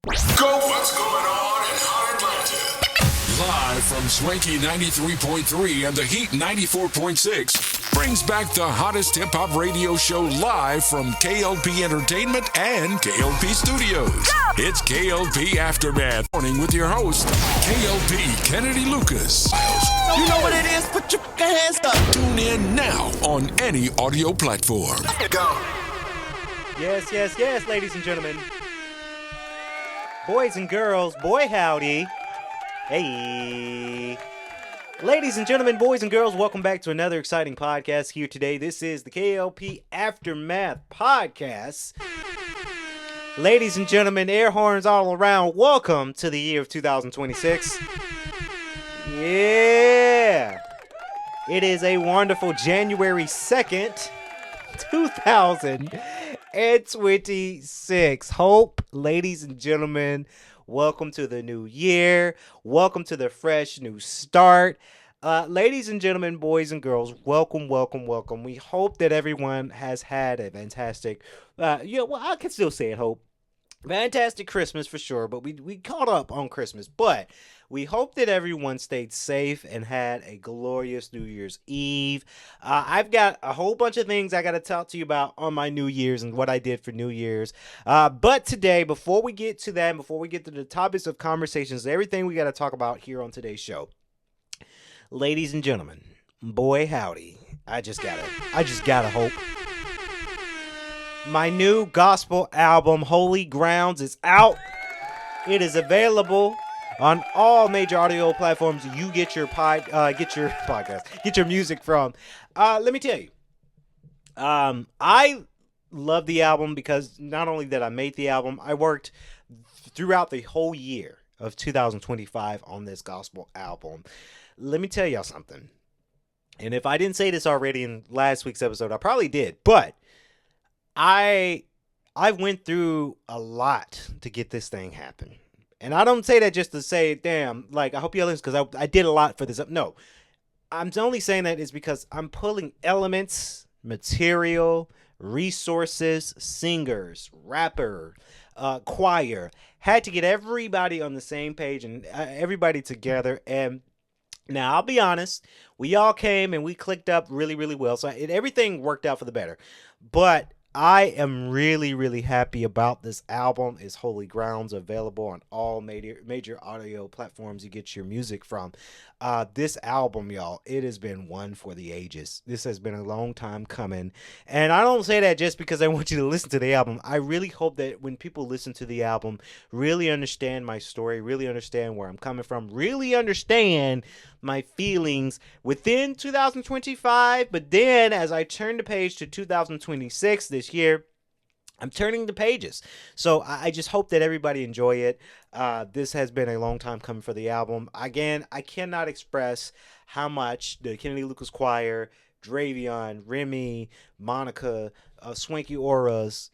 Go! What's going on in Hot Atlanta? Live from Swanky 93.3 and the Heat 94.6 brings back the hottest hip-hop radio show live from K.L.P Entertainment and K.L.P Studios. Go! It's K.L.P Aftermath. Morning with your host, K.L.P Kennedy Lucas. You know what it is? Put your hands up. Tune in now on any audio platform. Go! Yes, ladies and gentlemen. Boys and girls, boy howdy. Hey. Ladies and gentlemen, boys and girls, welcome back to another exciting podcast here today. This is the K.L.P Aftermath Podcast. Ladies and gentlemen, air horns all around, welcome to the year of 2026. Yeah. It is a wonderful January 2nd, 2026. Hope, ladies and gentlemen, welcome to the new year. Welcome to the fresh new start. Ladies and gentlemen, boys and girls, welcome. We hope that everyone has had a fantastic, I can still say it, hope. Fantastic Christmas for sure, but we caught up on Christmas. But we hope that everyone stayed safe and had a glorious New Year's Eve. I've got a whole bunch of things I got to talk to you about on my New Year's and what I did for New Year's. But today, before we get to that, before we get to the topics of conversations, everything we got to talk about here on today's show. Ladies and gentlemen, boy howdy, I just gotta hope. My new gospel album, Holy Grounds, is out. It is available on all major audio platforms you get your podcast, get your music from. Let me tell you, I love the album because not only that I made the album, I worked throughout the whole year of 2025 on this gospel album. Let me tell y'all something. And if I didn't say this already in last week's episode, I probably did, but I went through a lot to get this thing happen. And I don't say that just to say, damn, like, I hope you listen because I did a lot for this. No, I'm only saying that is because I'm pulling elements, material, resources, singers, rapper, choir. Had to get everybody on the same page and everybody together. And now, I'll be honest, we all came and we clicked up really, really well. So everything worked out for the better. But I am really, really happy about this album. It's Holy Grounds, available on all major audio platforms you get your music from. This album, y'all, it has been one for the ages. This has been a long time coming. And I don't say that just because I want you to listen to the album. I really hope that when people listen to the album, really understand my story, really understand where I'm coming from, really understand my feelings within 2025. But then as I turn the page to 2026 this year, I'm turning the pages. So I just hope that everybody enjoy it. This has been a long time coming for the album. Again, I cannot express how much the Kennedy Lucas Choir, Dravion, Remy, Monica, Swanky Auras,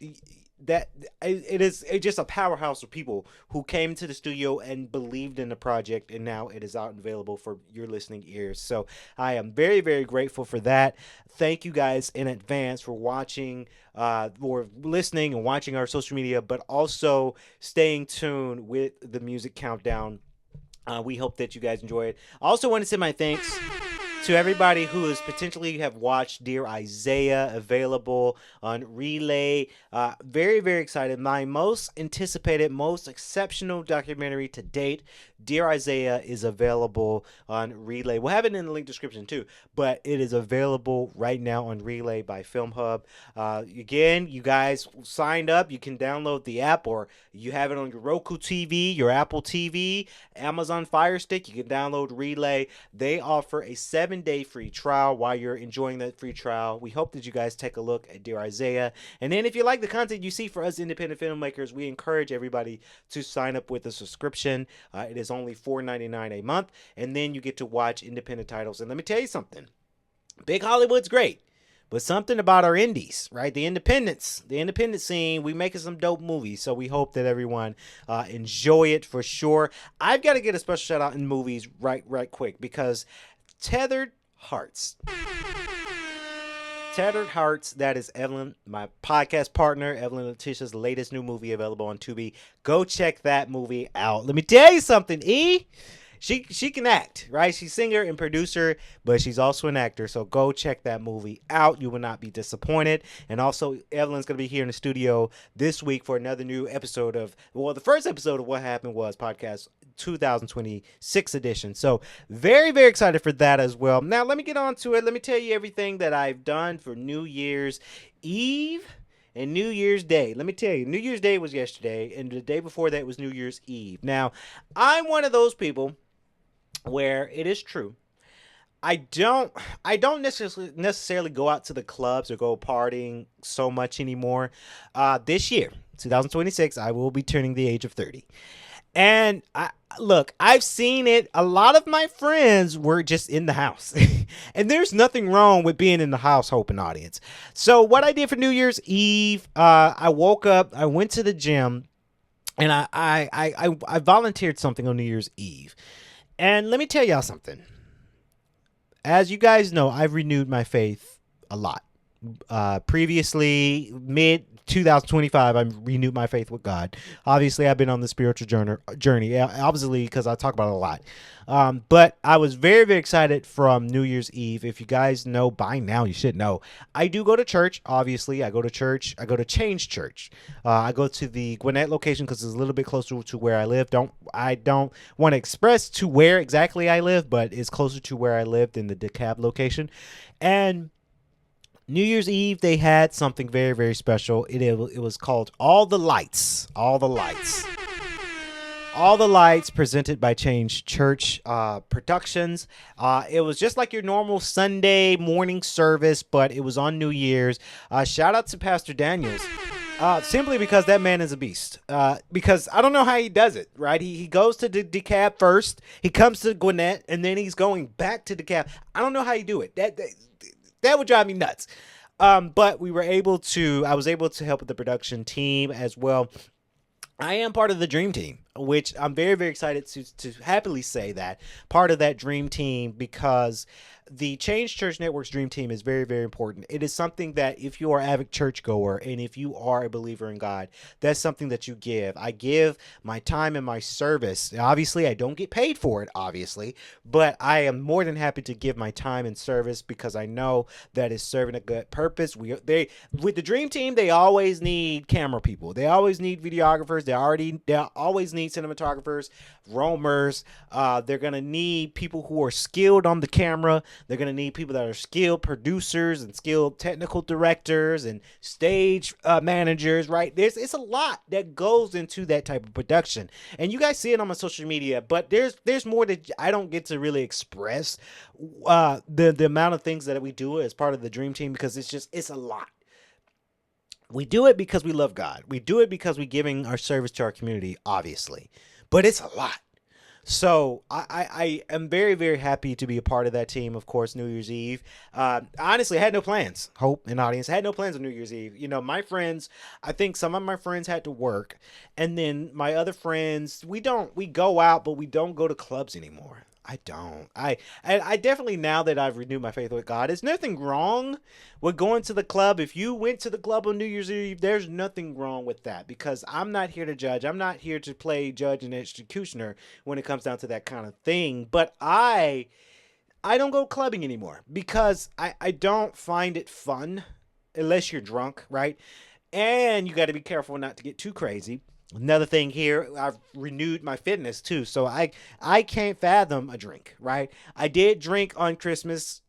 that it's just a powerhouse of people who came to the studio and believed in the project, and now it is out and available for your listening ears. So I am very, very grateful for that. Thank you guys in advance for watching or listening and watching our social media, but also staying tuned with the music countdown. We hope that you guys enjoy it. I also want to send my thanks to everybody who has potentially have watched Dear Isaiah, available on Relay. Very, very excited. My most anticipated, most exceptional documentary to date, Dear Isaiah, is available on Relay. We'll have it in the link description too, but it is available right now on Relay by Film Hub. Again, you guys signed up. You can download the app, or you have it on your Roku TV, your Apple TV, Amazon Fire Stick. You can download Relay. They offer a 7-day free trial. While you're enjoying that free trial, we hope that you guys take a look at Dear Isaiah. And then if you like the content you see for us independent filmmakers, we encourage everybody to sign up with a subscription. It is only $4.99 a month, and then you get to watch independent titles. And let me tell you something, big Hollywood's great, but something about our indies, right? The independent scene, we making some dope movies. So we hope that everyone enjoy it for sure. I've got to get a special shout out in movies right quick, because Tethered Hearts. Tattered Hearts. That is Evelyn, my podcast partner, Evelyn Letitia's latest new movie available on Tubi. Go check that movie out. Let me tell you something, E. She can act, right? She's singer and producer, but she's also an actor. So go check that movie out. You will not be disappointed. And also, Evelyn's going to be here in the studio this week for another new episode of, well, the first episode of What Happened Was podcast 2026 edition. So very, very excited for that as well. Now, let me get on to it. Let me tell you everything that I've done for New Year's Eve and New Year's Day. Let me tell you, New Year's Day was yesterday, and the day before that was New Year's Eve. Now, I'm one of those people where it is true. I don't necessarily go out to the clubs or go partying so much anymore. This year, 2026, I will be turning the age of 30. And I've seen it. A lot of my friends were just in the house. And there's nothing wrong with being in the house, Hope and audience. So what I did for New Year's Eve, I woke up, I went to the gym, and I volunteered something on New Year's Eve. And let me tell y'all something. As you guys know, I've renewed my faith a lot. Previously, mid 2025, I renewed my faith with God. Obviously, I've been on the spiritual journey, obviously, because I talk about it a lot. But I was very, very excited from New Year's Eve. If you guys know by now, you should know. I do go to church, obviously. I go to church. I go to Change Church. I go to the Gwinnett location because it's a little bit closer to where I live. I don't want to express to where exactly I live, but it's closer to where I lived in the DeKalb location. And New Year's Eve, they had something very, very special. It was called All the Lights. All the Lights. All the Lights, presented by Change Church Productions. It was just like your normal Sunday morning service, but it was on New Year's. Shout out to Pastor Daniels. Simply because that man is a beast. Because I don't know how he does it, right? He goes to DeKalb first. He comes to Gwinnett, and then he's going back to DeKalb. I don't know how you do it. That would drive me nuts. But I was able to help with the production team as well. I am part of the Dream Team, which I'm very, very excited to happily say that part of that Dream Team, because the Change Church Network's Dream Team is very, very important. It is something that if you are an avid churchgoer and if you are a believer in God, that's something that you give. I give my time and my service. Obviously, I don't get paid for it, obviously, but I am more than happy to give my time and service because I know that it's serving a good purpose. With the Dream Team, they always need camera people. They always need videographers. They always need cinematographers, roamers. They're going to need people who are skilled on the camera. They're going to need people that are skilled producers and skilled technical directors and stage managers, right? It's a lot that goes into that type of production. And you guys see it on my social media, but there's more that I don't get to really express the amount of things that we do as part of the Dream Team, because it's a lot. We do it because we love God. We do it because we're giving our service to our community, obviously. But it's a lot. So I am very, very happy to be a part of that team, of course, New Year's Eve. Honestly, I had no plans, Hope and audience. I had no plans on New Year's Eve. You know, my friends, I think some of my friends had to work. And then my other friends, we go out, but we don't go to clubs anymore. I don't. I definitely, now that I've renewed my faith with God, there's nothing wrong with going to the club. If you went to the club on New Year's Eve, there's nothing wrong with that, because I'm not here to judge. I'm not here to play judge and executioner when it comes down to that kind of thing. But I don't go clubbing anymore because I don't find it fun unless you're drunk, right? And you got to be careful not to get too crazy. Another thing here, I've renewed my fitness too, so I can't fathom a drink, right? I did drink on Christmas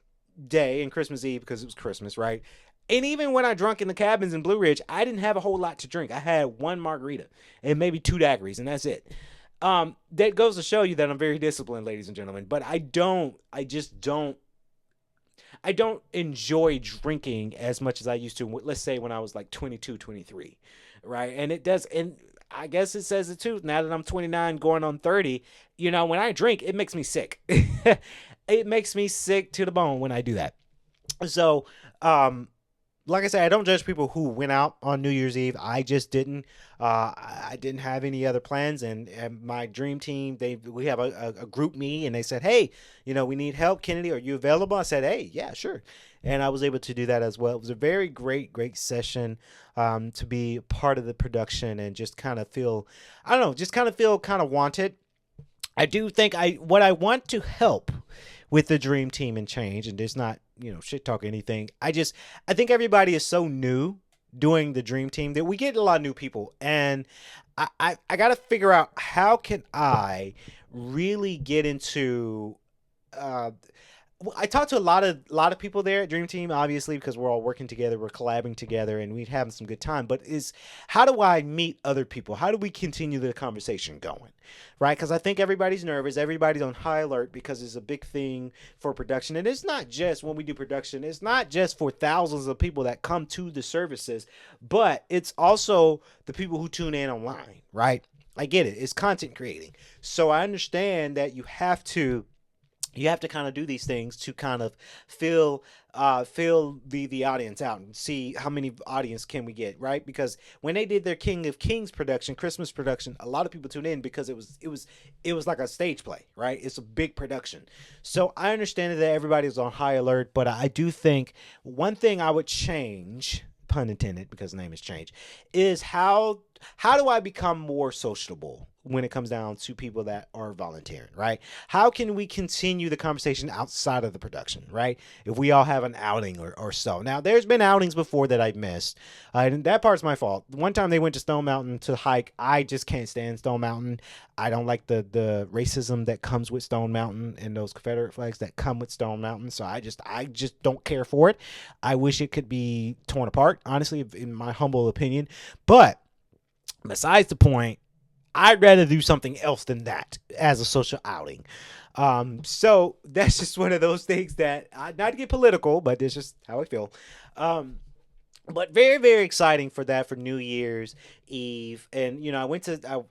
Day and Christmas Eve because it was Christmas, right? And even when I drunk in the cabins in Blue Ridge, I didn't have a whole lot to drink. I had one margarita and maybe 2 daiquiris, and that's it. That goes to show you that I'm very disciplined, ladies and gentlemen. But I don't enjoy drinking as much as I used to, let's say when I was like 22, 23, right? And I guess it says it too. Now that I'm 29 going on 30, you know, when I drink, it makes me sick. It makes me sick to the bone when I do that. So, like I said, I don't judge people who went out on New Year's Eve. I just didn't. I didn't have any other plans, and my dream team, we have a group me, and they said, hey, we need help. Kennedy, are you available? I said, hey, yeah, sure. And I was able to do that as well. It was a very great session, to be part of the production and just kind of feel, I don't know, just kind of feel kind of wanted. I do think what I want to help with the dream team and change, and just not, shit talk anything. I think everybody is so new doing the dream team that we get a lot of new people, and I got to figure out how can I really get into, I talked to a lot of people there at Dream Team, obviously, because we're all working together, we're collabing together, and we're having some good time. But how do I meet other people? How do we continue the conversation going, right? Because I think everybody's nervous, everybody's on high alert because it's a big thing for production, and it's not just when we do production. It's not just for thousands of people that come to the services, but it's also the people who tune in online, right? I get it. It's content creating, so I understand that you have to kind of do these things to kind of fill the audience out and see how many audience can we get, right? Because when they did their King of Kings production, Christmas production, a lot of people tuned in because it was like a stage play, right? It's a big production. So I understand that everybody's on high alert, but I do think one thing I would change, pun intended, because the name has changed, is how do I become more sociable when it comes down to people that are volunteering, right? How can we continue the conversation outside of the production, right? If we all have an outing or so. Now, there's been outings before that I've missed, and that part's my fault. One time they went to Stone Mountain to hike. I just can't stand Stone Mountain. I don't like the racism that comes with Stone Mountain and those Confederate flags that come with Stone Mountain, so I just don't care for it. I wish it could be torn apart, honestly, in my humble opinion. But besides the point, I'd rather do something else than that as a social outing. So that's just one of those things that, not to get political, but it's just how I feel. But very, very exciting for that, for New Year's Eve. And,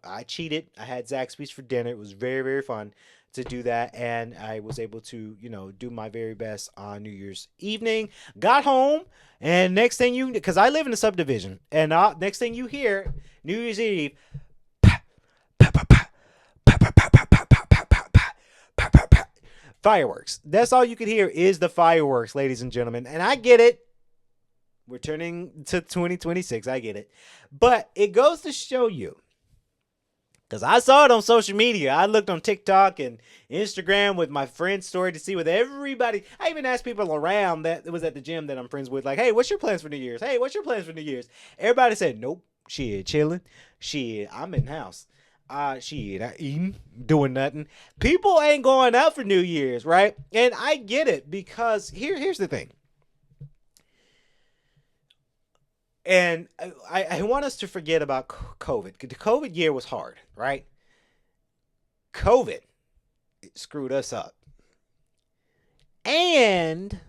I cheated. I had Zaxby's for dinner. It was very, very fun to do that. And I was able to, do my very best on New Year's evening. Got home, and next thing because I live in a subdivision, and next thing you hear, New Year's Eve, fireworks. That's all you can hear is the fireworks, ladies and gentlemen. And I get it. We're turning to 2026. I get it. But it goes to show you, because I saw it on social media. I looked on TikTok and Instagram with my friend's story to see with everybody. I even asked people around that was at the gym that I'm friends with, like, hey, what's your plans for New Year's? Hey, what's your plans for New Year's? Everybody said, nope, shit, chilling. Shit, I'm in the house. Shit, I eating, doing nothing. People ain't going out for New Year's, right? And I get it, because here's the thing. And I want us to forget about COVID. The COVID year was hard, right? COVID screwed us up. And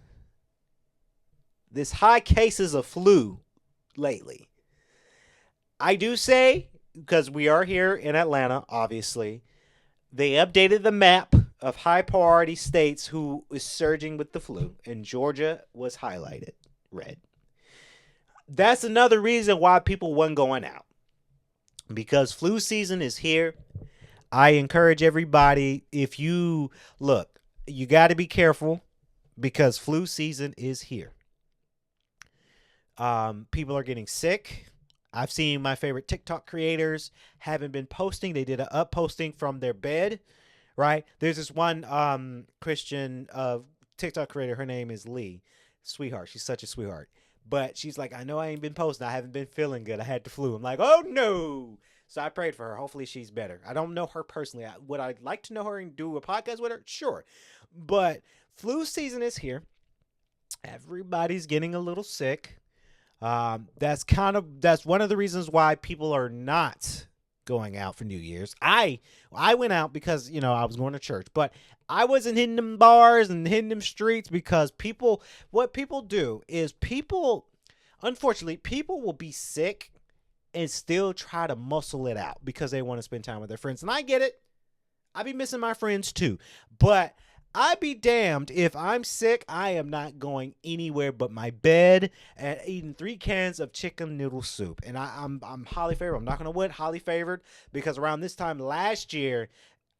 this high cases of flu lately. I do say, because we are here in Atlanta, obviously, they updated the map of high priority states who is surging with the flu, and Georgia was highlighted red. That's another reason why people weren't going out, because flu season is here. I encourage everybody, if you look, you got to be careful, because flu season is here. People are getting sick. I've seen my favorite TikTok creators haven't been posting. They did an up posting from their bed, right? There's this one Christian TikTok creator. Her name is Lee. Sweetheart. She's such a sweetheart. But she's like, I know I ain't been posting. I haven't been feeling good. I had the flu. I'm like, oh, no. So I prayed for her. Hopefully she's better. I don't know her personally. Would I like to know her and do a podcast with her? Sure. But flu season is here. Everybody's getting a little sick. That's one of the reasons why people are not going out for New Year's. I went out because, I was going to church, but I wasn't hitting them bars and hitting them streets, because what people do is unfortunately, people will be sick and still try to muscle it out because they want to spend time with their friends. And I get it. I be missing my friends too, but I be damned if I'm sick. I am not going anywhere but my bed and eating 3 cans of chicken noodle soup. And I'm highly favored. I'm not gonna wood highly favored because around this time last year,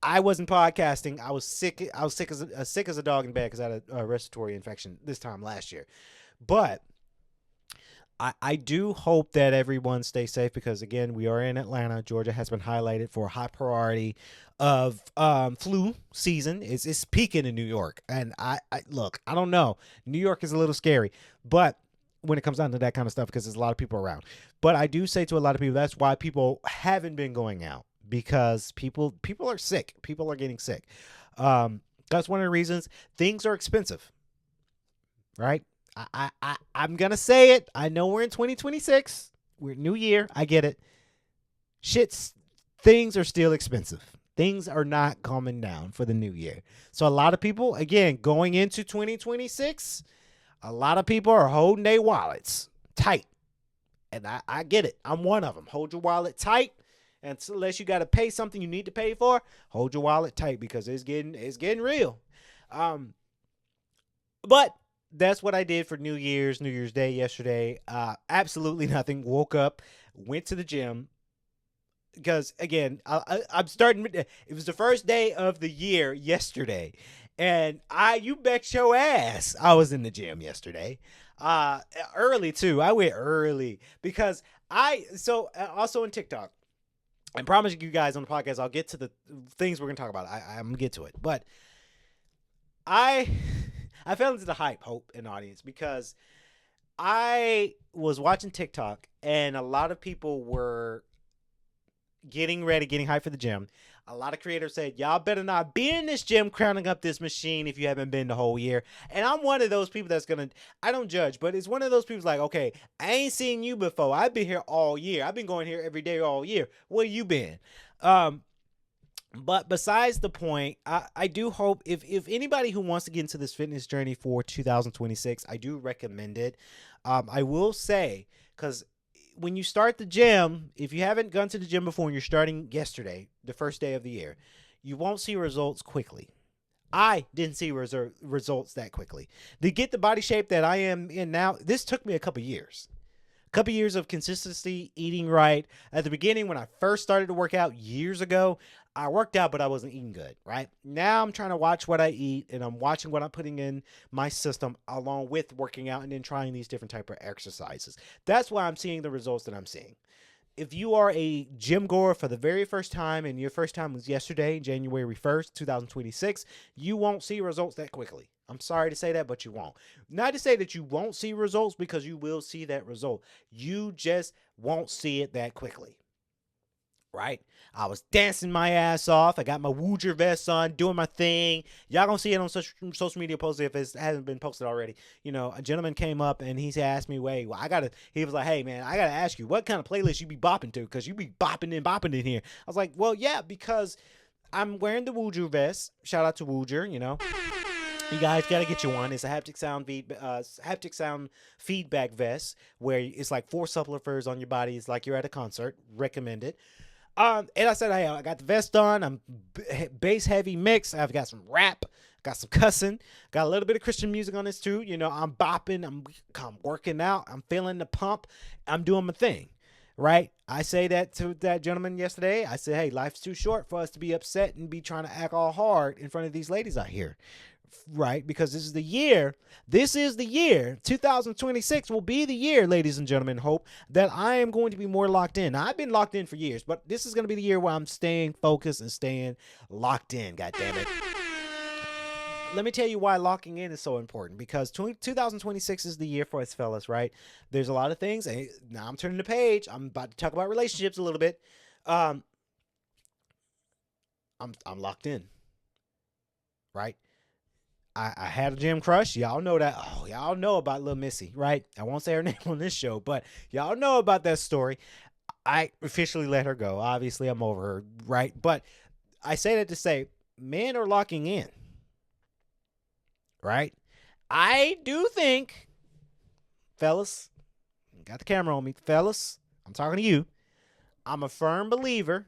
I wasn't podcasting. I was sick. I was sick as a dog in bed because I had a respiratory infection this time last year. But I do hope that everyone stays safe because, again, we are in Atlanta. Georgia has been highlighted for a high priority of flu season. It's peaking in New York. And I look, I don't know. New York is a little scary. But when it comes down to that kind of stuff, because there's a lot of people around. But I do say to a lot of people, that's why people haven't been going out, because people are sick. People are getting sick. That's one of the reasons. Things are expensive, right? I'm gonna say it. I know we're in 2026. We're new year. I get it. Things are still expensive. Things are not coming down for the new year. So a lot of people, again, going into 2026, a lot of people are holding their wallets tight. And I get it. I'm one of them. Hold your wallet tight. And unless you got to pay something you need to pay for, hold your wallet tight because it's getting real. But that's what I did for New Year's Day yesterday. Absolutely nothing. Woke up, went to the gym. Because, again, I'm starting. It was the first day of the year yesterday. And you bet your ass I was in the gym yesterday. Early, too. I went early. Because also in TikTok. I promise you guys on the podcast, I'll get to the things we're going to talk about. I'm going to get to it. But I fell into the hype, Hope, and audience, because I was watching TikTok and a lot of people were getting hyped for the gym. A lot of creators said, y'all better not be in this gym crowning up this machine if you haven't been the whole year. And I'm one of those people that's going to, I don't judge, but it's one of those people like, okay, I ain't seen you before. I've been here all year. I've been going here every day all year. Where you been? But besides the point, I do hope if anybody who wants to get into this fitness journey for 2026, I do recommend it. I will say, because when you start the gym, if you haven't gone to the gym before and you're starting yesterday, the first day of the year, you won't see results quickly. I didn't see results that quickly. To get the body shape that I am in now, this took me a couple years. Couple years of consistency, eating right. At the beginning, when I first started to work out years ago, I worked out, but I wasn't eating good, right? Now I'm trying to watch what I eat, and I'm watching what I'm putting in my system along with working out and then trying these different type of exercises. That's why I'm seeing the results that I'm seeing. If you are a gym goer for the very first time and your first time was yesterday, January 1st, 2026, you won't see results that quickly. I'm sorry to say that, but you won't. Not to say that you won't see results, because you will see that result. You just won't see it that quickly. Right? I was dancing my ass off. I got my Wooger vest on, doing my thing. Y'all gonna see it on social media posts if it hasn't been posted already. You know, a gentleman came up and he asked me, he was like, hey man, I gotta ask you, what kind of playlist you be bopping to? Because you be bopping in here. I was like, well, yeah, because I'm wearing the Wooger vest. Shout out to Wooger, you know. You guys gotta get you one. It's a haptic sound feedback vest where it's like 4 subwoofers on your body. It's like you're at a concert. Recommend it. And I said, hey, I got the vest on. I'm bass heavy mix. I've got some rap, got some cussing, got a little bit of Christian music on this too. You know, I'm bopping, I'm working out, I'm feeling the pump, I'm doing my thing, right? I say that to that gentleman yesterday. I said, hey, life's too short for us to be upset and be trying to act all hard in front of these ladies out here. Right, because this is the year 2026 will be the year, ladies and gentlemen, Hope, that I am going to be more locked in. Now, I've been locked in for years, but this is going to be the year where I'm staying focused and staying locked in. God damn it. Let me tell you why locking in is so important, because 2026 is the year for us fellas, right? There's a lot of things. And now I'm turning the page. I'm about to talk about relationships a little bit. I'm locked in, right? I had a gym crush. Y'all know that. Oh, y'all know about Lil Missy, right? I won't say her name on this show, but y'all know about that story. I officially let her go. Obviously, I'm over her, right? But I say that to say men are locking in, right? I do think, fellas, got the camera on me, fellas, I'm talking to you. I'm a firm believer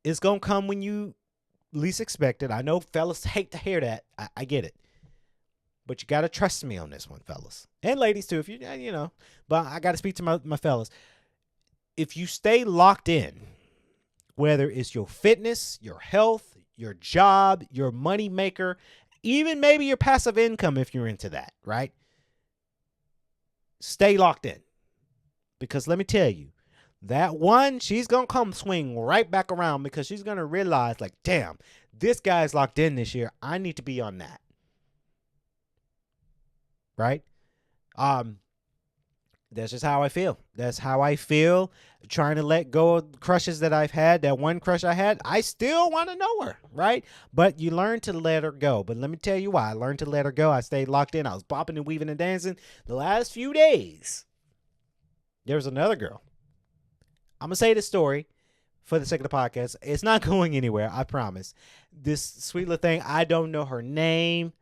it's going to come when you least expected. I know fellas hate to hear that. I get it. But you got to trust me on this one, fellas. And ladies, too, if you know. But I got to speak to my fellas. If you stay locked in, whether it's your fitness, your health, your job, your money maker, even maybe your passive income if you're into that, right? Stay locked in. Because let me tell you, that one, she's going to come swing right back around because she's going to realize, like, damn, this guy's locked in this year. I need to be on that. Right? That's just how I feel. That's how I feel trying to let go of crushes that I've had. That one crush I had, I still want to know her, right? But you learn to let her go. But let me tell you why. I learned to let her go. I stayed locked in. I was bopping and weaving and dancing. The last few days, there was another girl. I'm going to say this story for the sake of the podcast. It's not going anywhere, I promise. This sweet little thing, I don't know her name,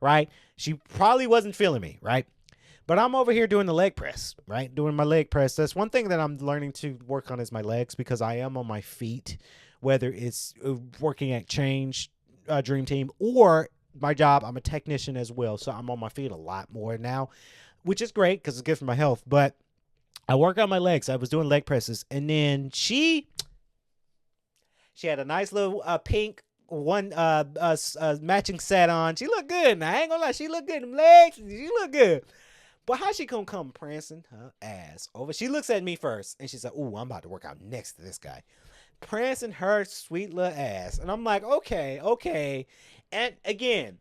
right? She probably wasn't feeling me, right? But I'm over here doing the leg press, right? Doing my leg press. That's one thing that I'm learning to work on is my legs because I am on my feet, whether it's working at Change Dream Team or my job. I'm a technician as well, so I'm on my feet a lot more now, which is great because it's good for my health. But I work on my legs. I was doing leg presses, and then she had a nice little pink one matching set on. She looked good. Now I ain't gonna lie, she looked good. Them legs, she looked good. But how she gonna come prancing her ass over? She looks at me first, and she's like, "Ooh, I'm about to work out next to this guy." Prancing her sweet little ass. And I'm like, okay. And again,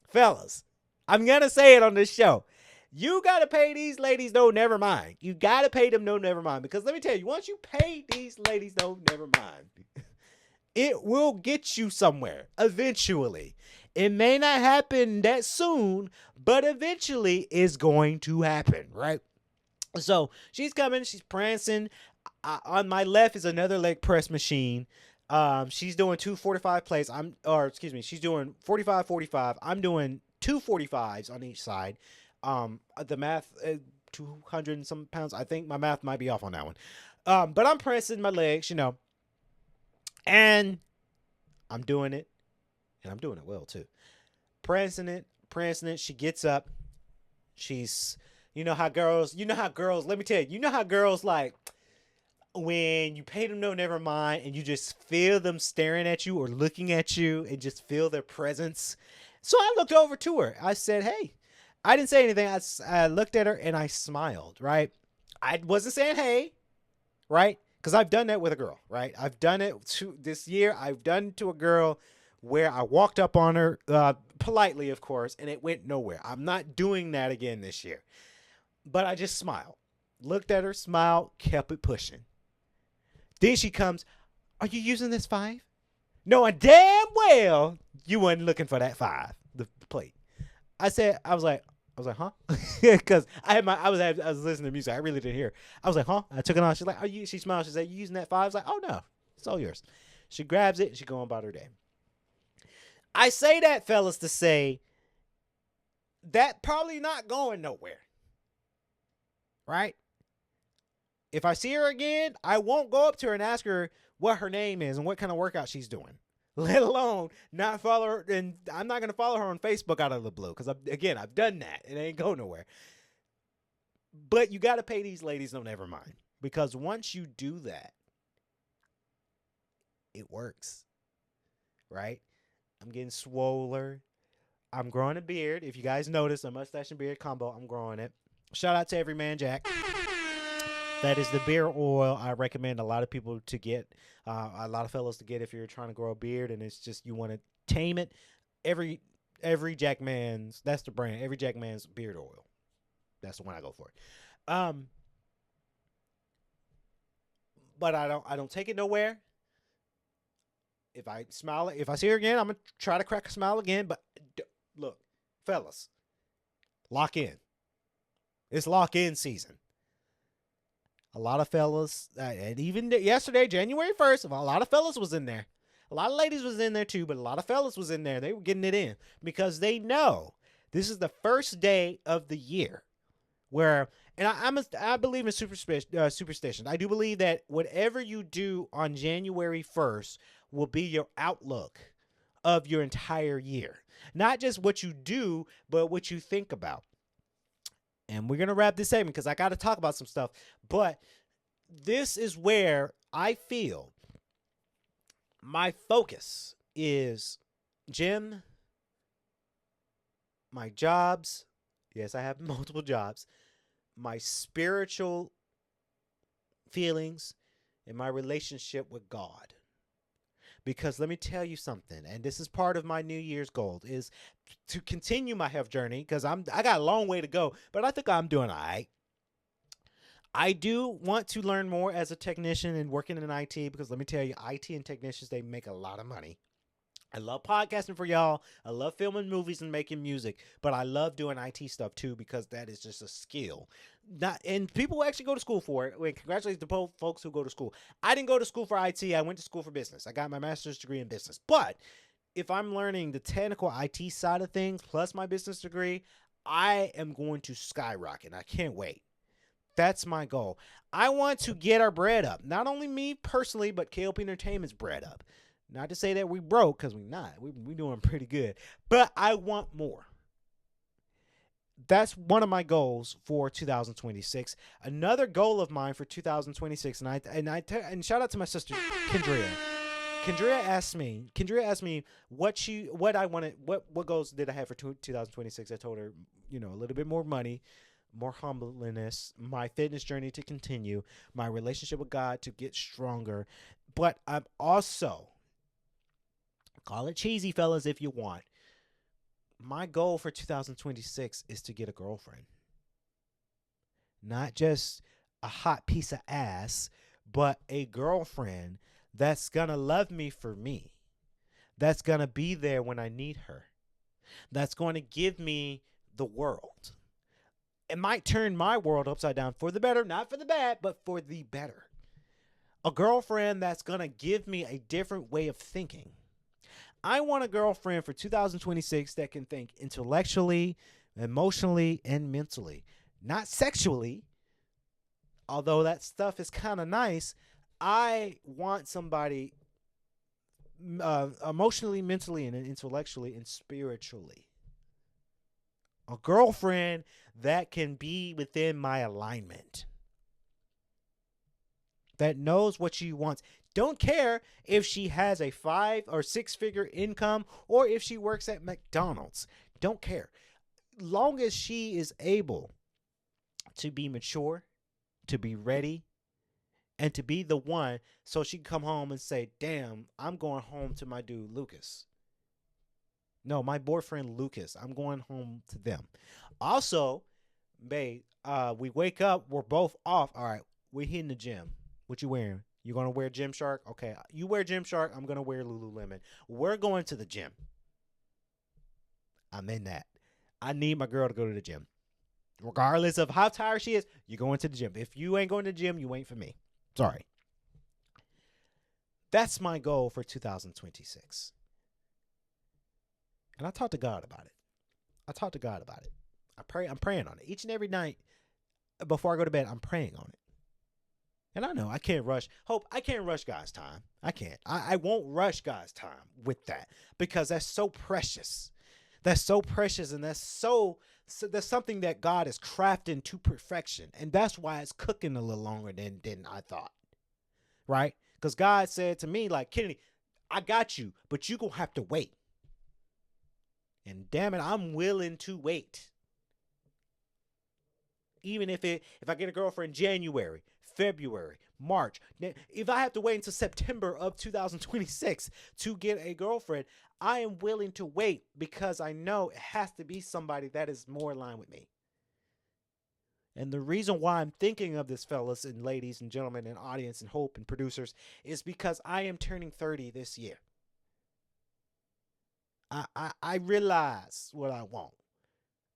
fellas, I'm going to say it on this show. You got to pay these ladies no never mind. You got to pay them no never mind. Because let me tell you, once you pay these ladies no never mind, it will get you somewhere eventually. It may not happen that soon, but eventually it's going to happen, right? So she's coming, she's prancing. On my left is another leg press machine. She's doing 245 plates. She's doing 45. I'm doing 245s on each side. The math, 200 and some pounds. I think my math might be off on that one. But I'm pressing my legs, and I'm doing it, and I'm doing it well too. Prancing it. She gets up. She's, you know how girls, let me tell you, how girls like when you pay them no never mind and you just feel them staring at you or looking at you and just feel their presence. So I looked over to her. I said, hey. I didn't say anything. I looked at her and I smiled, right? I wasn't saying hey, right? Because I've done that with a girl, right? I've done it this year. I've done it to a girl where I walked up on her, politely, of course, and it went nowhere. I'm not doing that again this year. But I just smiled. Looked at her, smiled, kept it pushing. Then she comes, are you using this 5? No, I damn well you weren't looking for that 5, the plate. I was like, huh? Because I was listening to music. I really didn't hear. I was like, huh? I took it on. She's like, she smiled. She said, you using that 5? I was like, oh no, it's all yours. She grabs it and she going about her day. I say that, fellas, to say that probably not going nowhere. Right? If I see her again, I won't go up to her and ask her what her name is and what kind of workout she's doing. Let alone not follow her. And I'm not going to follow her on Facebook out of the blue. Because, I've done that. It ain't go nowhere. But you got to pay these ladies no never mind. Because once you do that, it works. Right? I'm getting swoller. I'm growing a beard. If you guys notice, a mustache and beard combo, I'm growing it. Shout out to Everyman Jack. That is the beard oil I recommend a lot of people to get, a lot of fellas to get if you're trying to grow a beard and it's just you want to tame it. Every Jackman's, that's the brand. Every Jackman's beard oil. That's the one I go for. But I don't take it nowhere. If I see her again, I'm gonna try to crack a smile again. But look, fellas, lock in. It's lock in season. A lot of fellas, and even yesterday, January 1st, a lot of fellas was in there. A lot of ladies was in there too, but a lot of fellas was in there. They were getting it in because they know this is the first day of the year where, and I believe in superstition. I do believe that whatever you do on January 1st will be your outlook of your entire year. Not just what you do, but what you think about. And we're going to wrap this segment because I got to talk about some stuff. But this is where I feel my focus is gym, my jobs. Yes, I have multiple jobs. My spiritual feelings and my relationship with God. Because let me tell you something, and this is part of my New Year's goal, is to continue my health journey because I got a long way to go, but I think I'm doing all right. I do want to learn more as a technician and working in IT because let me tell you, IT and technicians, they make a lot of money. I love podcasting for y'all. I love filming movies and making music, but I love doing IT stuff too because that is just a skill. And people actually go to school for it. Congratulations to both folks who go to school. I didn't go to school for IT. I went to school for business. I got my master's degree in business. But if I'm learning the technical IT side of things plus my business degree, I am going to skyrocket. I can't wait. That's my goal. I want to get our bread up. Not only me personally, but K.L.P Entertainment's bread up. Not to say that we broke, because we're not. We're doing pretty good. But I want more. That's one of my goals for 2026. Another goal of mine for 2026, and shout out to my sister Kendria. Kendria asked me what goals did I have for 2026. I told her, a little bit more money, more humbleness, my fitness journey to continue, my relationship with God to get stronger. But I'm also, call it cheesy, fellas, if you want, my goal for 2026 is to get a girlfriend. Not just a hot piece of ass, but a girlfriend that's going to love me for me. That's going to be there when I need her. That's going to give me the world. It might turn my world upside down for the better, not for the bad, but for the better. A girlfriend that's going to give me a different way of thinking. I want a girlfriend for 2026 that can think intellectually, emotionally, and mentally. Not sexually, although that stuff is kind of nice. I want somebody emotionally, mentally, and intellectually, and spiritually. A girlfriend that can be within my alignment. That knows what she wants. Don't care if she has a 5 or 6 figure income or if she works at McDonald's. Don't care. Long as she is able to be mature, to be ready, and to be the one so she can come home and say, damn, I'm going home to my dude Lucas. No, my boyfriend Lucas. I'm going home to them. Also, babe, we wake up, we're both off. All right, we're hitting the gym. What you wearing? You gonna wear Gymshark? Okay, you wear Gymshark. I'm gonna wear Lululemon. We're going to the gym. I'm in that. I need my girl to go to the gym. Regardless of how tired she is, you're going to the gym. If you ain't going to the gym, you ain't for me. Sorry. That's my goal for 2026. And I talk to God about it. I'm praying on it. Each and every night before I go to bed, I'm praying on it. And I know I can't rush. I can't rush God's time. I can't. I won't rush God's time with that because that's so precious. That's so precious, and that's something that God is crafting to perfection. And that's why it's cooking a little longer than I thought. Right? Because God said to me, like, Kennedy, I got you, but you're going to have to wait. And damn it, I'm willing to wait. Even if I get a girlfriend January, February, March, if I have to wait until September of 2026 to get a girlfriend, I am willing to wait because I know it has to be somebody that is more in line with me. And the reason why I'm thinking of this, fellas and ladies and gentlemen and audience and hope and producers, is because I am turning 30 this year. I realize what I want.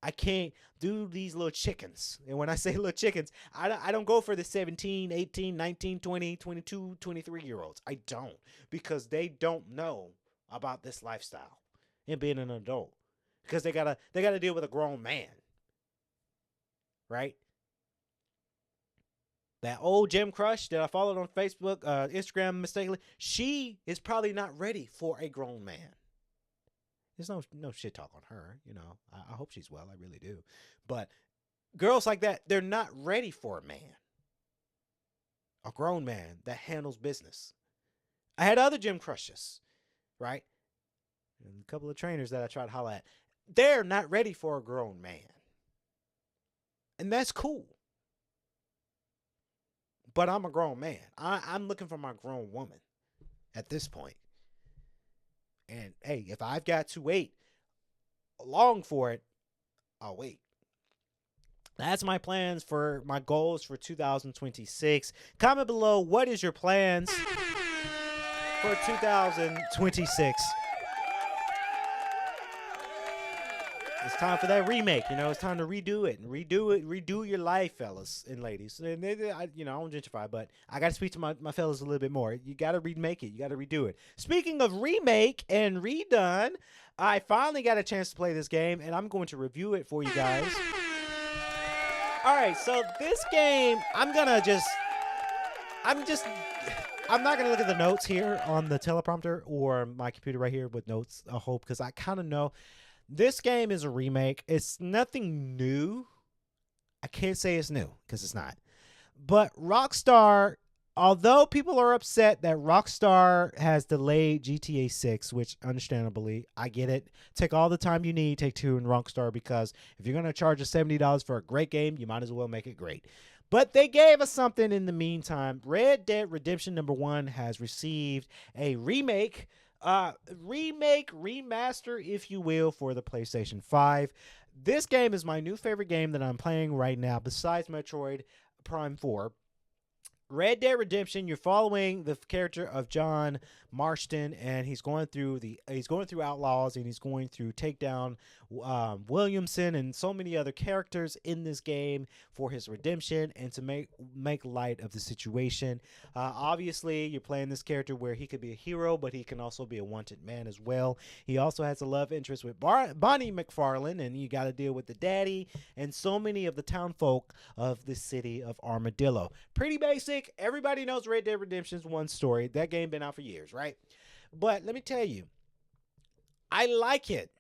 I can't do these little chickens. And when I say little chickens, I don't go for the 17, 18, 19, 20, 22, 23-year-olds. I don't. Because they don't know about this lifestyle and being an adult. Because they gotta deal with a grown man. Right? That old gym crush that I followed on Facebook, Instagram mistakenly, she is probably not ready for a grown man. There's no shit talk on her. I hope she's well. I really do. But girls like that, they're not ready for a man, a grown man that handles business. I had other gym crushes, right? And a couple of trainers that I tried to holler at. They're not ready for a grown man. And that's cool. But I'm a grown man. I'm looking for my grown woman at this point. And hey, if I've got to wait long for it, I'll wait. That's my plans for my goals for 2026. Comment below, what is your plans for 2026? It's time for that remake. It's time to redo it. Redo your life, fellas and ladies. And I don't gentrify, but I got to speak to my fellas a little bit more. You got to remake it. You got to redo it. Speaking of remake and redone, I finally got a chance to play this game, and I'm going to review it for you guys. All right, so this game, I'm not going to look at the notes here on the teleprompter or my computer right here with notes, I hope, because I kind of know. This game is a remake. It's nothing new. I can't say it's new because it's not. But Rockstar, although people are upset that Rockstar has delayed GTA 6, which understandably, I get it. Take all the time you need, Take-Two and Rockstar, because if you're going to charge us $70 for a great game, you might as well make it great. But they gave us something in the meantime. Red Dead Redemption 1 has received a remake, remaster, if you will, for the PlayStation 5. This game is my new favorite game that I'm playing right now, besides Metroid Prime 4. Red Dead Redemption, you're following the character of John Marston, and he's going through Outlaws, and he's going through take down Williamson and so many other characters in this game for his redemption and to make light of the situation. Obviously, you're playing this character where he could be a hero, but he can also be a wanted man as well. He also has a love interest with Bonnie McFarlane, and you got to deal with the daddy and so many of the townfolk of the city of Armadillo. Pretty basic. Everybody knows Red Dead Redemption's one story. That game been out for years, right? But let me tell you, I like it.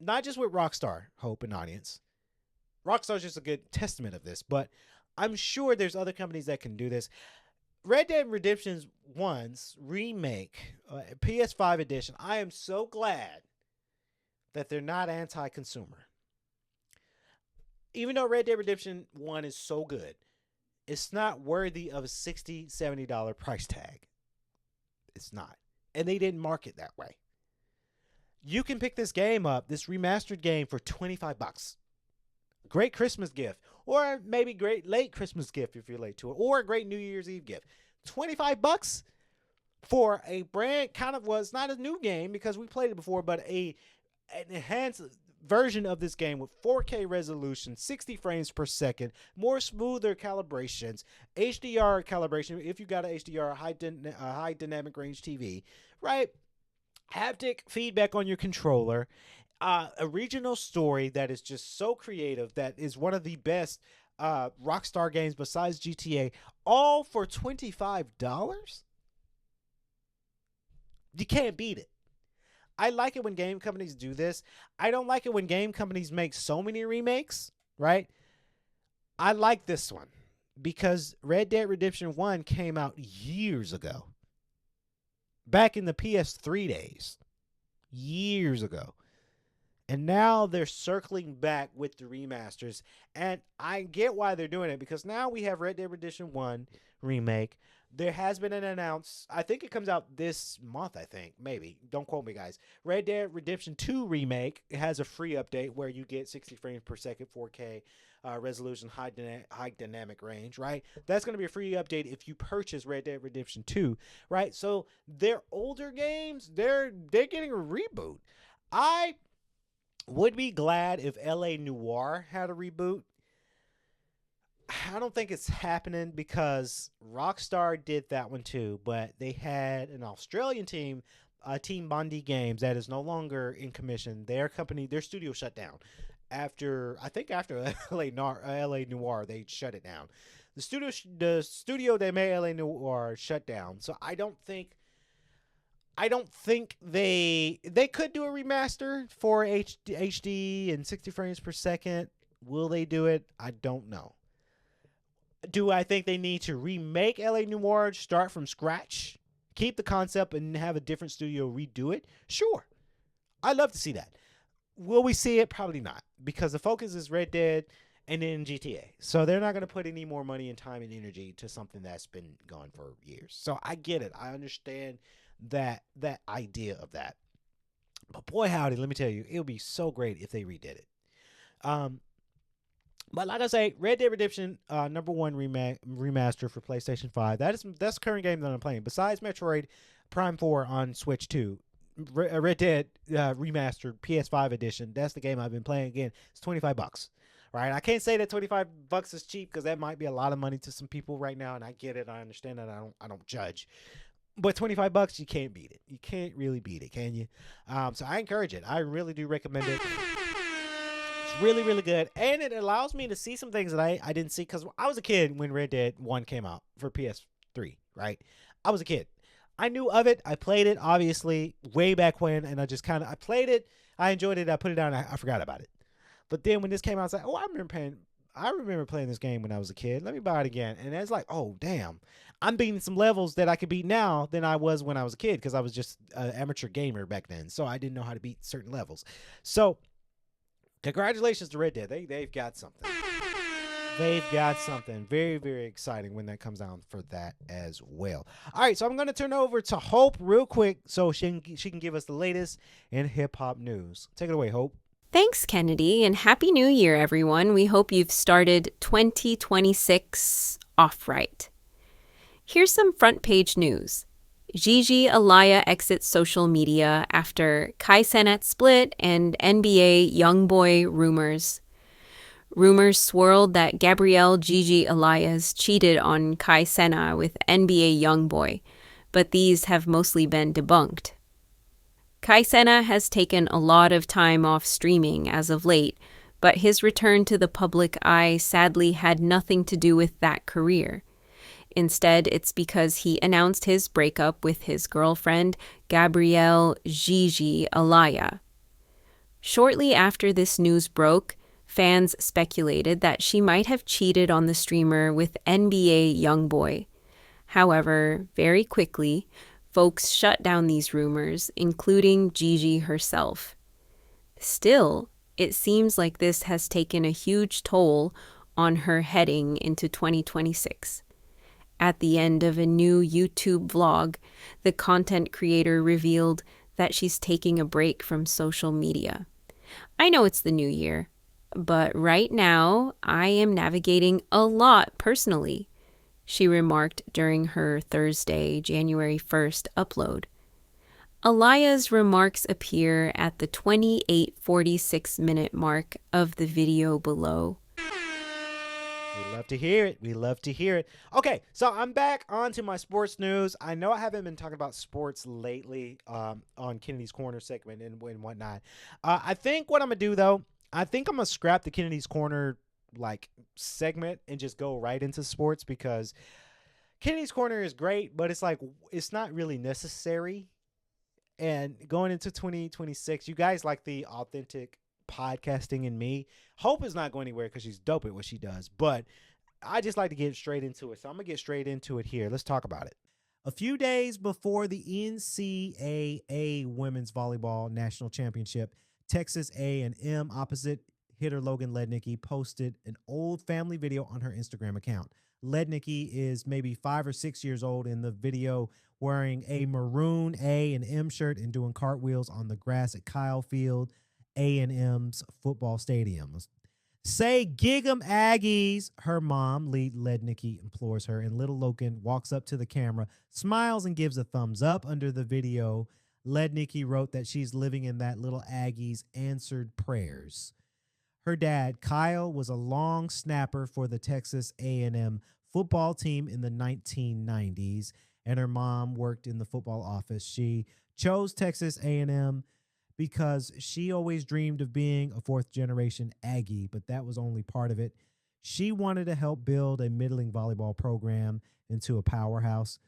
Not just with Rockstar, Hope and audience. Rockstar's just a good testament of this, but I'm sure there's other companies that can do this. Red Dead Redemption 1's remake, PS5 edition, I am so glad that they're not anti-consumer. Even though Red Dead Redemption 1 is so good, it's not worthy of a $60, $70 price tag. It's not. And they didn't market that way. You can pick this game up, this remastered game, for $25. Great Christmas gift. Or maybe great late Christmas gift if you're late to it. Or a great New Year's Eve gift. $25 for a brand, it's not a new game because we played it before, but an enhanced version of this game with 4K resolution, 60 frames per second, more smoother calibrations, HDR calibration if you got an HDR, high dynamic range TV, right? Haptic feedback on your controller, a regional story that is just so creative, that is one of the best Rockstar games besides GTA, all for $25? You can't beat it. I like it when game companies do this. I don't like it when game companies make so many remakes, right? I like this one because Red Dead Redemption 1 came out years ago. Back in the PS3 days. Years ago. And now they're circling back with the remasters. And I get why they're doing it, because now we have Red Dead Redemption 1 remake. There has been an announced, I think it comes out this month, maybe. Don't quote me, guys. Red Dead Redemption 2 remake has a free update where you get 60 frames per second, 4K resolution, high dynamic range, right? That's going to be a free update if you purchase Red Dead Redemption 2, right? So their older games, they're getting a reboot. I would be glad if LA Noire had a reboot. I don't think it's happening because Rockstar did that one too, but they had an Australian team, Team Bondi Games, that is no longer in commission. Their studio shut down after LA Noire, they shut it down. The studio that made LA Noire shut down. So I don't think I don't think they could do a remaster for HD and 60 frames per second. Will they do it? I don't know. Do I think they need to remake LA Noire, start from scratch, keep the concept, and have a different studio redo it? Sure. I'd love to see that. Will we see it? Probably not, because the focus is Red Dead and then GTA. So they're not going to put any more money and time and energy to something that's been gone for years. So I get it. I understand that idea of that. But boy howdy, let me tell you, it would be so great if they redid it. Um, but like I say, Red Dead Redemption number one remaster for PlayStation 5. That's the current game that I'm playing. Besides Metroid Prime 4 on Switch 2, Red Dead remastered PS5 edition. That's the game I've been playing again. It's $25. Right? I can't say that $25 is cheap because that might be a lot of money to some people right now, and I get it. I understand that. I don't judge. But $25, you can't beat it. You can't really beat it, can you? So I encourage it. I really do recommend it. It's really, really good. And it allows me to see some things that I didn't see because I was a kid when Red Dead 1 came out for PS3, right? I was a kid. I knew of it. I played it, obviously, way back when, and I played it. I enjoyed it. I put it down, and I forgot about it. But then when this came out, I was like, oh, I remember playing this game when I was a kid. Let me buy it again. And it's like, oh, damn. I'm beating some levels that I could beat now than I was when I was a kid because I was just an amateur gamer back then. So I didn't know how to beat certain levels. So congratulations to Red Dead. They've got something. They've got something very, very exciting when that comes down for that as well. All right, so I'm going to turn over to Hope real quick so she can give us the latest in hip-hop news. Take it away, Hope. Thanks, Kennedy, and Happy New Year, everyone. We hope you've started 2026 off right. Here's some front page news. Gigi Alaya exits social media after Kai Cenat split and NBA YoungBoy rumors. Rumors swirled that Gabrielle Gigi Elias cheated on Kai Cenat with NBA YoungBoy, but these have mostly been debunked. Kai Cenat has taken a lot of time off streaming as of late, but his return to the public eye sadly had nothing to do with that career. Instead, it's because he announced his breakup with his girlfriend, Gabrielle Gigi Alaya. Shortly after this news broke, fans speculated that she might have cheated on the streamer with NBA YoungBoy. However, very quickly, folks shut down these rumors, including Gigi herself. Still, it seems like this has taken a huge toll on her heading into 2026. At the end of a new YouTube vlog, the content creator revealed that she's taking a break from social media. I know it's the new year, but right now I am navigating a lot personally, she remarked during her Thursday, January 1st upload. Alaya's remarks appear at the 28:46-minute mark of the video below. We love to hear it. We love to hear it. Okay, so I'm back onto my sports news. I know I haven't been talking about sports lately on Kennedy's Corner segment and whatnot. I think what I'm going to do, though, I think I'm going to scrap the Kennedy's Corner segment and just go right into sports because Kennedy's Corner is great, but it's not really necessary. And going into 2026, you guys like the authentic podcasting in me. Hope is not going anywhere because she's dope at what she does, but I just like to get straight into it. So I'm going to get straight into it here. Let's talk about it. A few days before the NCAA Women's Volleyball National Championship, Texas A&M opposite hitter Logan Lednicki posted an old family video on her Instagram account. Lednicki is maybe 5 or 6 years old in the video, wearing a maroon A&M shirt and doing cartwheels on the grass at Kyle Field, A&M's football stadium. Say gig 'em Aggies, her mom, Lee Lednicki, implores her, and little Logan walks up to the camera, smiles, and gives a thumbs up. Under the video, Lednicki wrote that she's living in that little Aggie's answered prayers. Her dad, Kyle, was a long snapper for the Texas A&M football team in the 1990s, and her mom worked in the football office. She chose Texas A&M because she always dreamed of being a fourth-generation Aggie, but that was only part of it. She wanted to help build a middling volleyball program into a powerhouse.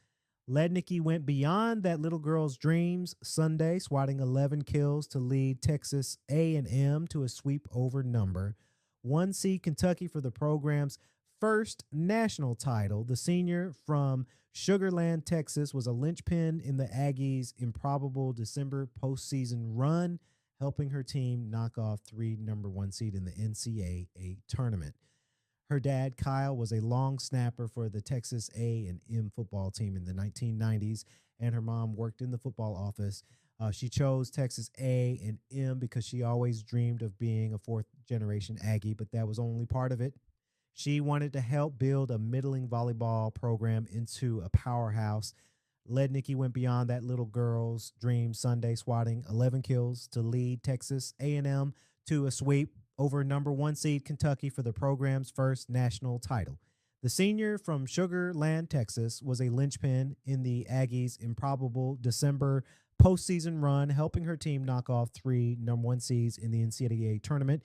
Lednicki went beyond that little girl's dreams Sunday, swatting 11 kills to lead Texas A&M to a sweep over number 1 seed Kentucky for the program's first national title. The senior from Sugar Land, Texas, was a linchpin in the Aggies' improbable December postseason run, helping her team knock off 3 number 1 seed in the NCAA tournament. Her dad, Kyle, was a long snapper for the Texas A&M football team in the 1990s, and her mom worked in the football office. She chose Texas A&M because she always dreamed of being a fourth-generation Aggie, but that was only part of it. She wanted to help build a middling volleyball program into a powerhouse. Lednicki went beyond that little girl's dream Sunday, swatting 11 kills to lead Texas A&M to a sweep over number 1 seed Kentucky for the program's first national title. The senior from Sugar Land, Texas, was a linchpin in the Aggies' improbable December postseason run, helping her team knock off 3 number 1 seeds in the NCAA tournament.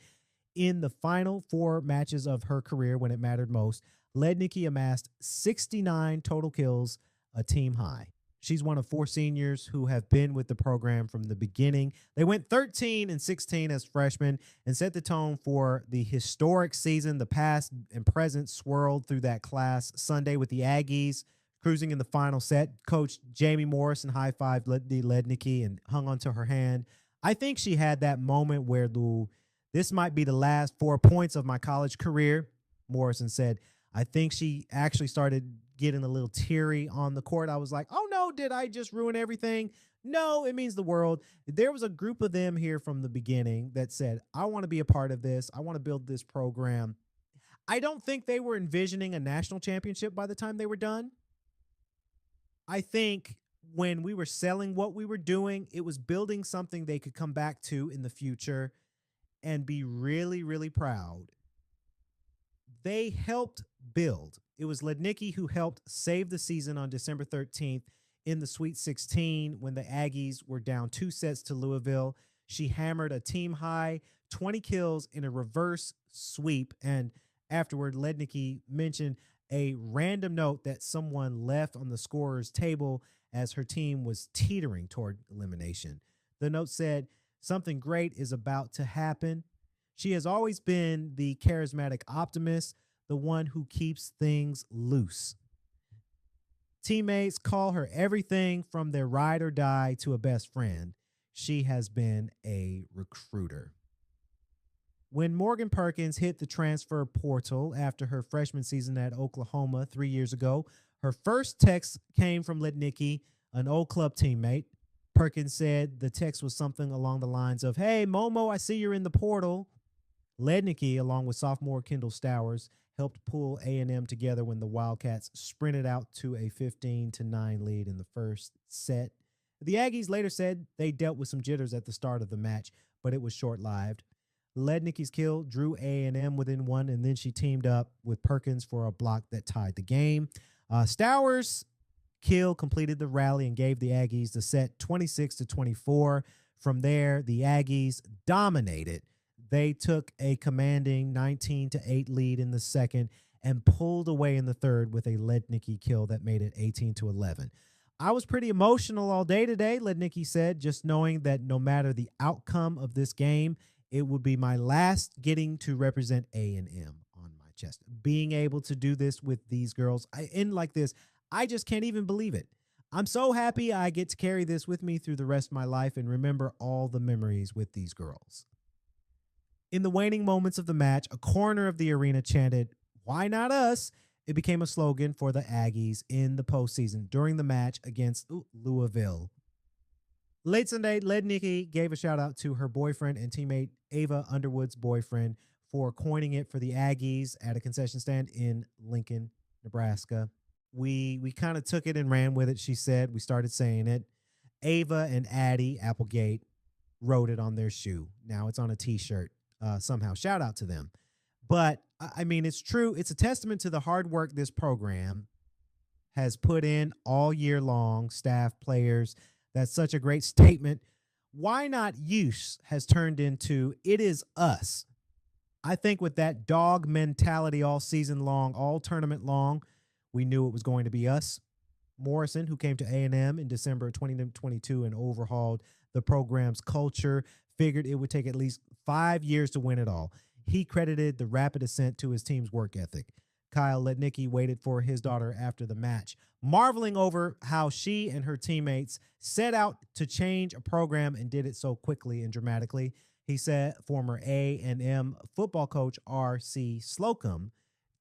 In the final 4 matches of her career, when it mattered most, Lednicki amassed 69 total kills, a team high. She's one of 4 seniors who have been with the program from the beginning. They went 13-16 as freshmen and set the tone for the historic season. The past and present swirled through that class Sunday with the Aggies cruising in the final set. Coach Jamie Morrison high-fived Lednicki and hung onto her hand. I think she had that moment where this might be the last 4 points of my college career, Morrison said. I think she actually started getting a little teary on the court. I was like, oh no, did I just ruin everything? No, it means the world. There was a group of them here from the beginning that said, I want to be a part of this. I want to build this program. I don't think they were envisioning a national championship by the time they were done. I think when we were selling what we were doing, it was building something they could come back to in the future and be really, really proud. They helped build. It was Lednicki who helped save the season on December 13th in the Sweet 16 when the Aggies were down 2 sets to Louisville. She hammered a team-high 20 kills in a reverse sweep, and afterward, Lednicki mentioned a random note that someone left on the scorer's table as her team was teetering toward elimination. The note said, "Something great is about to happen." She has always been the charismatic optimist, the one who keeps things loose. Teammates call her everything from their ride or die to a best friend. She has been a recruiter. When Morgan Perkins hit the transfer portal after her freshman season at Oklahoma 3 years ago, her first text came from Lednicki, an old club teammate. Perkins said the text was something along the lines of, "Hey, Momo, I see you're in the portal." Lednicki, along with sophomore Kendall Stowers, helped pull A&M together when the Wildcats sprinted out to a 15-9 lead in the first set. The Aggies later said they dealt with some jitters at the start of the match, but it was short-lived. Lednicki's kill drew A&M within 1, and then she teamed up with Perkins for a block that tied the game. Stowers' kill completed the rally and gave the Aggies the set 26-24. From there, the Aggies dominated. They took a commanding 19-8 lead in the second and pulled away in the third with a Lednicki kill that made it 18-11. "I was pretty emotional all day today," Lednicki said, "just knowing that no matter the outcome of this game, it would be my last getting to represent A&M on my chest. Being able to do this with these girls, I just can't even believe it. I'm so happy I get to carry this with me through the rest of my life and remember all the memories with these girls." In the waning moments of the match, a corner of the arena chanted, "Why not us?" It became a slogan for the Aggies in the postseason during the match against Louisville. Late Sunday, Lednicki gave a shout out to her boyfriend and teammate Ava Underwood's boyfriend for coining it for the Aggies at a concession stand in Lincoln, Nebraska. We kind of took it and ran with it, she said. We started saying it. Ava and Addie Applegate wrote it on their shoe. Now it's on a T-shirt somehow. Shout out to them. But, I mean, it's true. It's a testament to the hard work this program has put in all year long, staff, players. That's such a great statement. Why not use has turned into it is us. I think with that dog mentality all season long, all tournament long, we knew it was going to be us. Morrison, who came to A&M in December 2022 and overhauled the program's culture, figured it would take at least 5 years to win it all. He credited the rapid ascent to his team's work ethic. Kyle Lednicki waited for his daughter after the match, marveling over how she and her teammates set out to change a program and did it so quickly and dramatically. He said former A&M football coach R.C. Slocum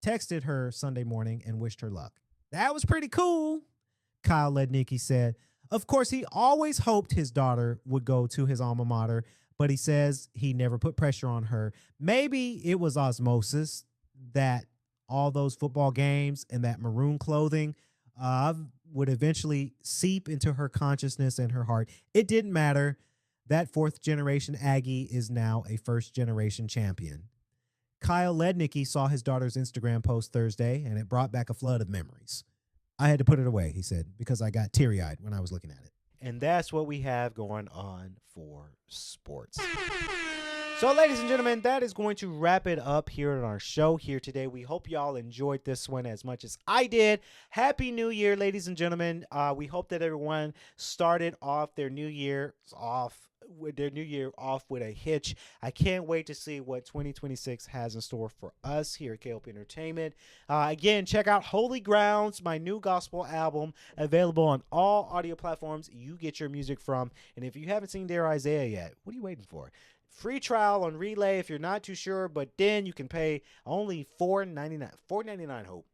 texted her Sunday morning and wished her luck. That was pretty cool, Kyle Lednicki said. Of course, he always hoped his daughter would go to his alma mater, but he says he never put pressure on her. Maybe it was osmosis that all those football games and that maroon clothing would eventually seep into her consciousness and her heart. It didn't matter. That fourth generation Aggie is now a first generation champion. Kyle Lednicki saw his daughter's Instagram post Thursday, and it brought back a flood of memories. I had to put it away, he said, because I got teary-eyed when I was looking at it. And that's what we have going on for sports. So, ladies and gentlemen, that is going to wrap it up here on our show here today. We hope y'all enjoyed this one as much as I did. Happy New Year, ladies and gentlemen. We hope that everyone started off their new year off with a hitch. I can't wait to see what 2026 has in store for us here at K.L.P Entertainment. Again, check out Holy Grounds, my new gospel album, available on all audio platforms you get your music from. And if you haven't seen Dear Isaiah yet, what are you waiting for? Free trial on Relay if you're not too sure, but then you can pay only $4.99. $4.99, Hope.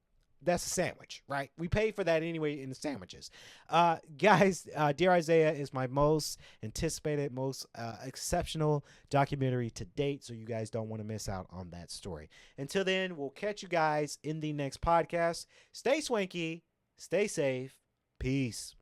That's a sandwich, right? We pay for that anyway in the sandwiches. Guys, Dear Isaiah is my most anticipated, most exceptional documentary to date, so you guys don't want to miss out on that story. Until then, we'll catch you guys in the next podcast. Stay swanky, stay safe, peace.